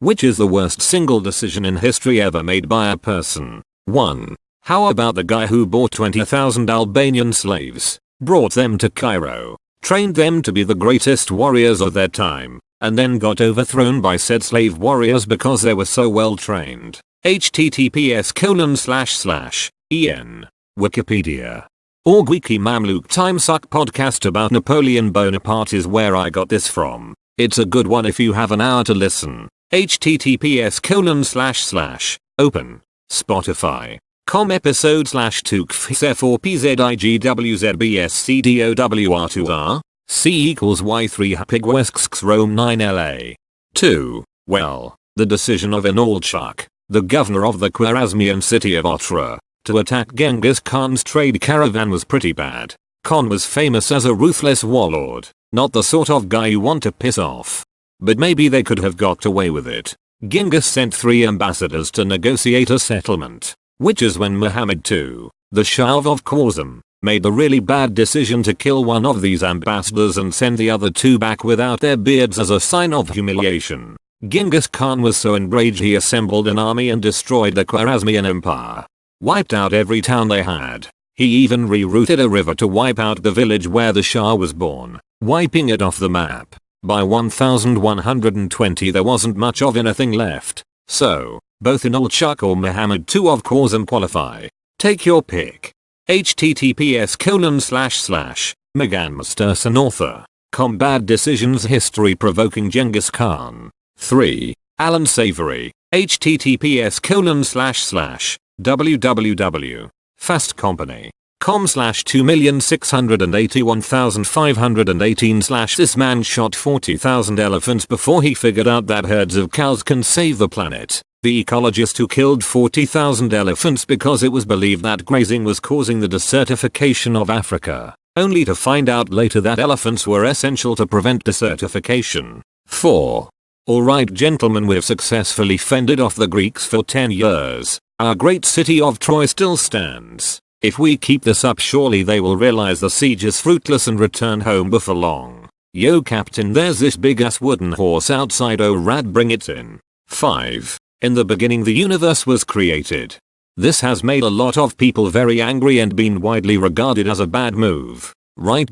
Which is the worst single decision in history ever made by a person? 1. How about the guy who bought 20,000 Albanian slaves, brought them to Cairo, trained them to be the greatest warriors of their time, and then got overthrown by said slave warriors because they were so well trained? https://en. Wikipedia. Org Wiki Mamluk Time Suck podcast about Napoleon Bonaparte is where I got this from. It's a good one if you have an hour to listen. https://open Spotify.com episode/2kf4pzigwzbscdowr2r c equals y3 hapigwesks Rome 9 la. 2. Well, the decision of Inalchuk, the governor of the Khwarezmian city of Otra, to attack Genghis Khan's trade caravan was pretty bad. Khan was famous as a ruthless warlord, not the sort of guy you want to piss off. But maybe they could have got away with it. Genghis sent 3 ambassadors to negotiate a settlement, which is when Muhammad II, the Shah of Khwarezm, made the really bad decision to kill one of these ambassadors and send the other 2 back without their beards as a sign of humiliation. Genghis Khan was so enraged he assembled an army and destroyed the Khwarezmian Empire. Wiped out every town they had. He even rerouted a river to wipe out the village where the Shah was born, wiping it off the map. By 1120 there wasn't much of anything left, so both Inalchuk or Muhammad II of Khwarezm qualify. Take your pick. https://Megan author. Bad decisions history provoking Genghis Khan. 3. Alan Savory. https://www.fastcompany. com/2,681,518 This man shot 40,000 elephants before he figured out that herds of cows can save the planet. The ecologist who killed 40,000 elephants because it was believed that grazing was causing the desertification of Africa, only to find out later that elephants were essential to prevent desertification. 4. Alright gentlemen, we've successfully fended off the Greeks for 10 years. Our great city of Troy still stands. If we keep this up, surely they will realize the siege is fruitless and return home before long. Yo captain, there's this big ass wooden horse outside, oh rad, bring it in. 5. In the beginning the universe was created. This has made a lot of people very angry and been widely regarded as a bad move. Right?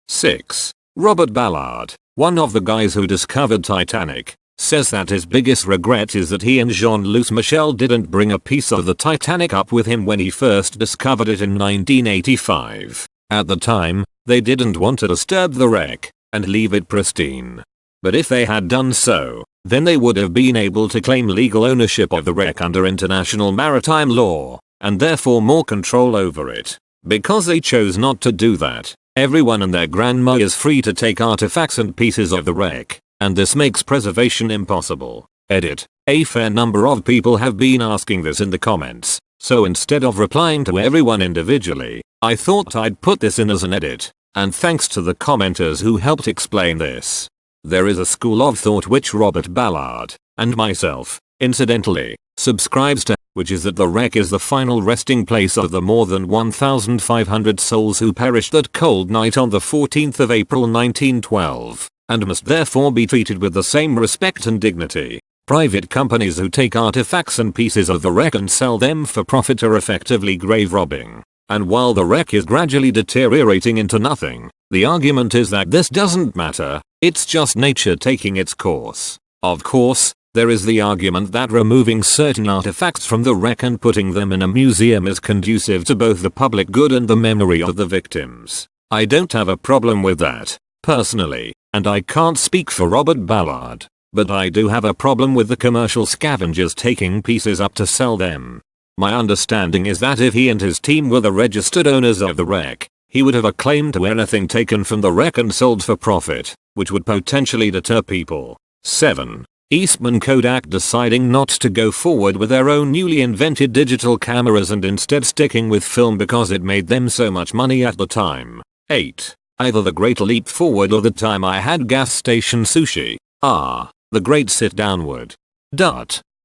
6. Robert Ballard, one of the guys who discovered Titanic, says that his biggest regret is that he and Jean-Louis Michel didn't bring a piece of the Titanic up with him when he first discovered it in 1985. At the time, they didn't want to disturb the wreck and leave it pristine. But if they had done so, then they would have been able to claim legal ownership of the wreck under international maritime law, and therefore more control over it. Because they chose not to do that, everyone and their grandma is free to take artifacts and pieces of the wreck. And this makes preservation impossible. Edit. A fair number of people have been asking this in the comments, so instead of replying to everyone individually, I thought I'd put this in as an edit, and thanks to the commenters who helped explain this. There is a school of thought which Robert Ballard, and myself, incidentally, subscribes to, which is that the wreck is the final resting place of the more than 1,500 souls who perished that cold night on the 14th of April 1912. And must therefore be treated with the same respect and dignity. Private companies who take artifacts and pieces of the wreck and sell them for profit are effectively grave robbing. And while the wreck is gradually deteriorating into nothing, the argument is that this doesn't matter, it's just nature taking its course. Of course, there is the argument that removing certain artifacts from the wreck and putting them in a museum is conducive to both the public good and the memory of the victims. I don't have a problem with that, personally. And I can't speak for Robert Ballard, but I do have a problem with the commercial scavengers taking pieces up to sell them. My understanding is that if he and his team were the registered owners of the wreck, he would have a claim to anything taken from the wreck and sold for profit, which would potentially deter people. 7. Eastman Kodak deciding not to go forward with their own newly invented digital cameras and instead sticking with film because it made them so much money at the time. 8. Either the great leap forward or the time I had gas station sushi. The great sit downward.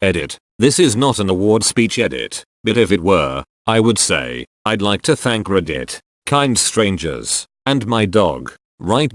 Edit. This is not an award speech edit, but if it were, I would say, I'd like to thank Reddit, kind strangers, and my dog. Right?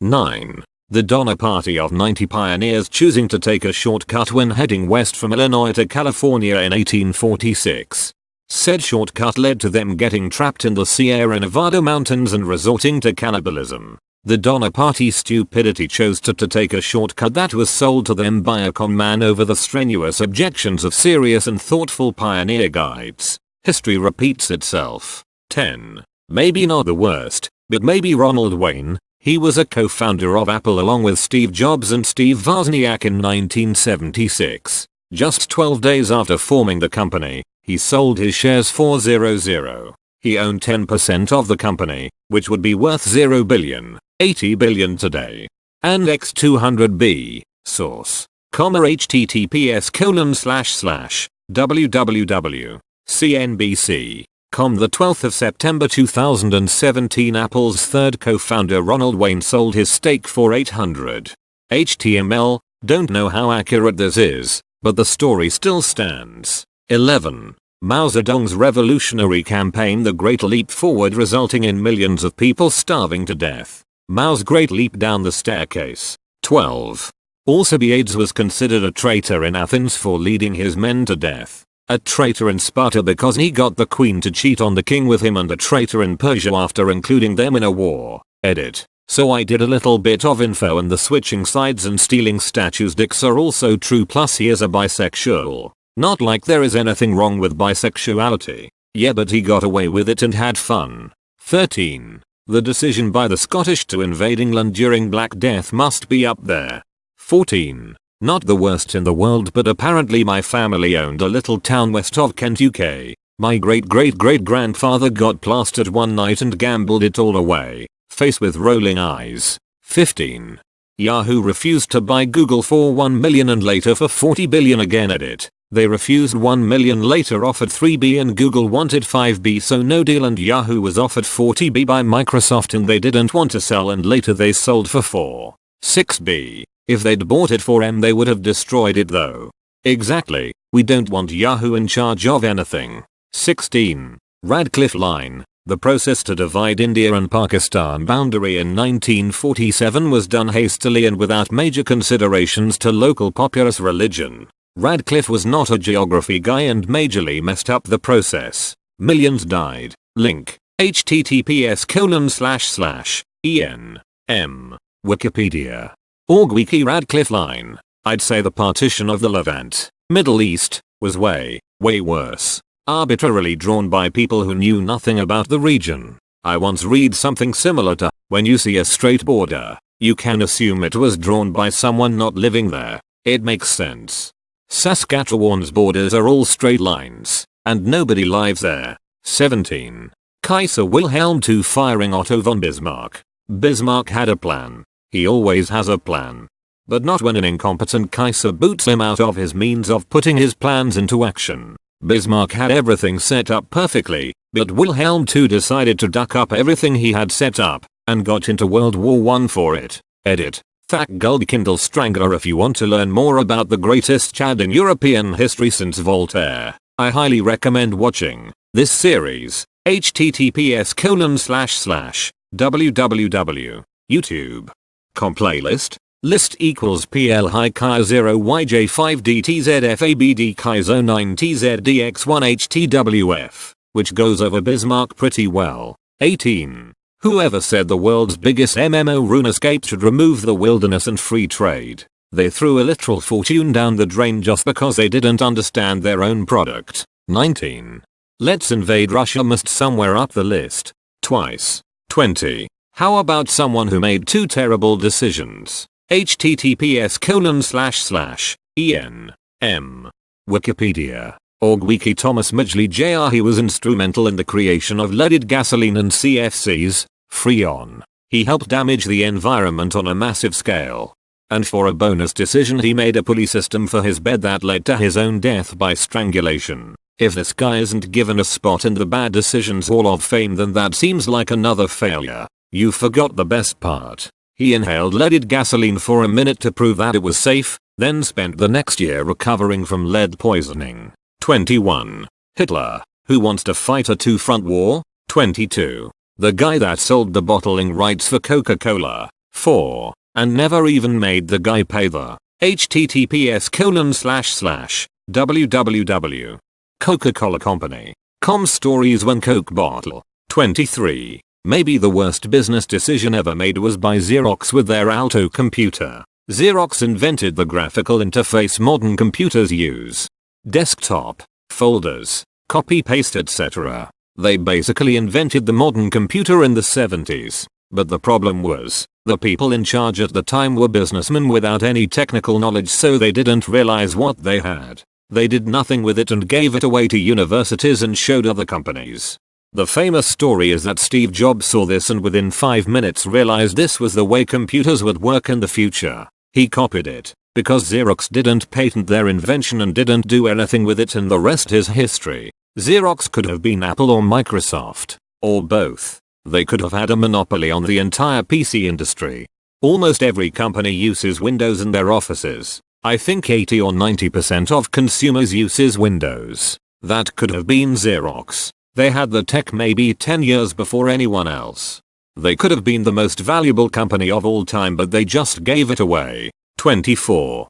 9. The Donner Party of 90 pioneers choosing to take a shortcut when heading west from Illinois to California in 1846. Said shortcut led to them getting trapped in the Sierra Nevada mountains and resorting to cannibalism. The Donner Party's stupidity chose to take a shortcut that was sold to them by a con man over the strenuous objections of serious and thoughtful pioneer guides. History repeats itself. 10. Maybe not the worst, but maybe Ronald Wayne. He was a co-founder of Apple along with Steve Jobs and Steve Wozniak in 1976. Just 12 days after forming the company, he sold his shares for $0. He owned 10% of the company, which would be worth $0 billion, $80 billion today. And X200B, source, https://www.cnbc. The 12th of September 2017, Apple's third co-founder Ronald Wayne sold his stake for $800. HTML, don't know how accurate this is, but the story still stands. 11. Mao Zedong's revolutionary campaign The Great Leap Forward resulting in millions of people starving to death. Mao's Great Leap down the staircase. 12. Alcibiades was considered a traitor in Athens for leading his men to death. A traitor in Sparta because he got the queen to cheat on the king with him, and a traitor in Persia after including them in a war. Edit. So I did a little bit of info, and the switching sides and stealing statues dicks are also true, plus he is a bisexual. Not like there is anything wrong with bisexuality. Yeah, but he got away with it and had fun. 13. The decision by the Scottish to invade England during Black Death must be up there. 14. Not the worst in the world, but apparently my family owned a little town west of Kent, UK. My great-great-great-grandfather got plastered one night and gambled it all away. Face with rolling eyes. 15. Yahoo refused to buy Google for $1 million and later for $40 billion again. Edit. They refused $1 million, later offered $3 and Google wanted $5 so no deal, and Yahoo was offered $40 by Microsoft and they didn't want to sell, and later they sold for $6. If they'd bought it for M they would have destroyed it though. Exactly, we don't want Yahoo in charge of anything. 16. Radcliffe Line. The process to divide India and Pakistan boundary in 1947 was done hastily and without major considerations to local populace religion. Radcliffe was not a geography guy and majorly messed up the process. Millions died. Link. https://en. Wikipedia. Org-wiki Radcliffe Line. I'd say the partition of the Levant, Middle East, was way worse. Arbitrarily drawn by people who knew nothing about the region. I once read something similar to, when you see a straight border, you can assume it was drawn by someone not living there. It makes sense. Saskatchewan's borders are all straight lines, and nobody lives there. 17. Kaiser Wilhelm II firing Otto von Bismarck. Bismarck had a plan. He always has a plan. But not when an incompetent Kaiser boots him out of his means of putting his plans into action. Bismarck had everything set up perfectly, but Wilhelm II decided to duck up everything he had set up, and got into World War I for it. Edit. Thack Guld Kindle Strangler. If you want to learn more about the greatest Chad in European history since Voltaire, I highly recommend watching this series. https://www.youtube. Playlist. List equals PL high chi 0 YJ5 DTZFABD chi 9 TZDX1 HTWF, which goes over Bismarck pretty well. 18. Whoever said the world's biggest MMO RuneScape should remove the wilderness and free trade? They threw a literal fortune down the drain just because they didn't understand their own product. 19. Let's invade Russia must somewhere up the list. Twice. 20. How about someone who made two terrible decisions? https://en. Wikipedia. Org-wiki Thomas Midgley Jr. He was instrumental in the creation of leaded gasoline and CFCs, Freon. He helped damage the environment on a massive scale. And for a bonus decision he made a pulley system for his bed that led to his own death by strangulation. If this guy isn't given a spot in the bad decisions Hall of Fame, then that seems like another failure. You forgot the best part. He inhaled leaded gasoline for a minute to prove that it was safe, then spent the next year recovering from lead poisoning. 21. Hitler, who wants to fight a two-front war? 22. The guy that sold the bottling rights for Coca-Cola. 4. and never even made the guy pay the https://www. Coca-Cola Company.com stories when Coke bottle. 23. Maybe the worst business decision ever made was by Xerox with their Alto computer. Xerox invented the graphical interface modern computers use. Desktop, folders, copy-paste etc. They basically invented the modern computer in the 70s. But the problem was, the people in charge at the time were businessmen without any technical knowledge, so they didn't realize what they had. They did nothing with it and gave it away to universities and showed other companies. The famous story is that Steve Jobs saw this and within 5 minutes realized this was the way computers would work in the future. He copied it, because Xerox didn't patent their invention and didn't do anything with it, and the rest is history. Xerox could have been Apple or Microsoft, or both. They could have had a monopoly on the entire PC industry. Almost every company uses Windows in their offices. I think 80 or 90% of consumers uses Windows. That could have been Xerox. They had the tech maybe 10 years before anyone else. They could have been the most valuable company of all time, but they just gave it away. 24.